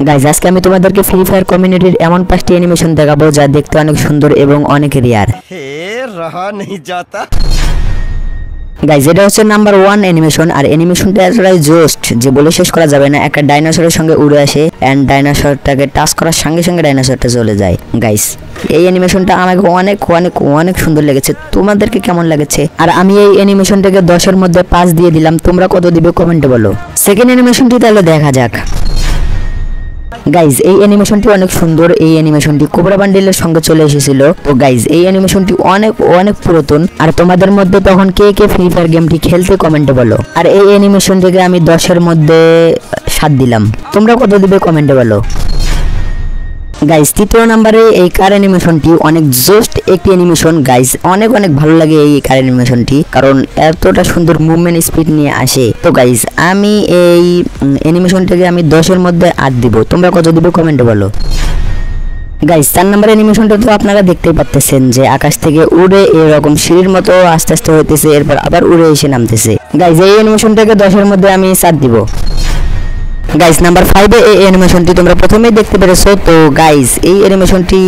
Guys আজকে আমি তোমাদেরকে ফ্রি ফায়ার কমিউনিটির এমন 5টি অ্যানিমেশন দেখাবো যা দেখতে অনেক সুন্দর এবং অনেক রিয়ার। रहा नहीं जाता। গাইজ এটা হচ্ছে নাম্বার 1 অ্যানিমেশন, আর অ্যানিমেশনটা এতটাই জোস্ট যে বলে শেষ করা যাবে না। একটা ডাইনোসরের সঙ্গে উড়ে আসে এন্ড ডাইনোসরটাকে টাচ করার সঙ্গে সঙ্গে ডাইনোসরটা চলে যায়। গাইজ এই অ্যানিমেশনটা আমাকে অনেক অনেক অনেক সুন্দর লেগেছে। তোমাদেরকে কেমন লেগেছে? আর আমি এই অ্যানিমেশনটাকে 10-এর মধ্যে 5 দিয়ে দিলাম। তোমরা কত দিবে কমেন্টে বলো। সেকেন্ড অ্যানিমেশনটি তাহলে দেখা যাক। গাইজ এই অ্যানিমেশনটি অনেক সুন্দর। এই অ্যানিমেশনটি কোবরা বান্ডেলের সঙ্গে চলে এসেছিল। তো গাইজ এই অ্যানিমেশনটি অনেক অনেক পুরাতন। আর তোমাদের মধ্যে তখন কে কে ফ্রি ফায়ার গেমটি খেলতে কমেন্টে বলো। আর এই অ্যানিমেশনটিকে আমি 10-এর মধ্যে 7 দিলাম। তোমরা কত দিবে কমেন্টে বলো। গাইজ তৃতীয় নম্বরে এই কার অ্যানিমেশনটি অনেক জোস্ট একটি অ্যানিমেশন। গাইজ অনেক অনেক ভালো লাগে এই কার অ্যানিমেশনটি, কারণ এতটা সুন্দর মুভমেন্ট স্পিড নিয়ে আসে। তো গাইজ আমি এই অ্যানিমেশনটাকে আমি 10-এর মধ্যে 8 দিব। তোমরা কত দিবে কমেন্টে বলো। গাইজ 4 নম্বর অ্যানিমেশনটা তো আপনারা দেখতেই পাচ্ছেন যে আকাশ থেকে উড়ে এরকম সিঁড়ির মতো আস্তে আস্তে হইতেছে, এরপর আবার উড়ে এসে নামতেছে। গাইজ এই অ্যানিমেশনটাকে 10-এর মধ্যে আমি 7 দিব। গাইজ নাম্বার 5 এই অ্যানিমেশনটি তোমরা প্রথমেই দেখতে পেরেছো। তো গাইজ এই অ্যানিমেশনটি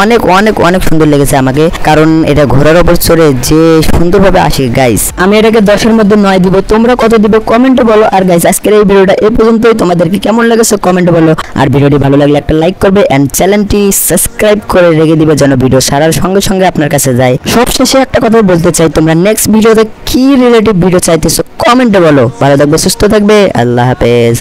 অনেক অনেক অনেক সুন্দর লেগেছে আমাকে, কারণ এটা ঘোড়ার উপর চড়ে যে সুন্দরভাবে আসে। গাইজ আমি এটাকে 10-এর মধ্যে 9 দিব। তোমরা কত দিবে কমেন্টে বলো। আর গাইজ আজকের এই ভিডিওটা এই পর্যন্তই। তোমাদেরকে কেমন লেগেছে কমেন্টে বলো। আর ভিডিওটি ভালো লাগলে একটা লাইক করবে এন্ড চ্যানেলটি সাবস্ক্রাইব করে রেখে দিবে যেন ভিডিও ছাড়ার সঙ্গে সঙ্গে আপনার কাছে যায়। সবশেষে একটা কথা বলতে চাই, তোমরা নেক্সট ভিডিওতে কি রিলেটিভ ভিডিও চাইতেছো কমেন্টে বলো। ভালো থাকবে, সুস্থ থাকবে, আল্লাহ হাফেজ।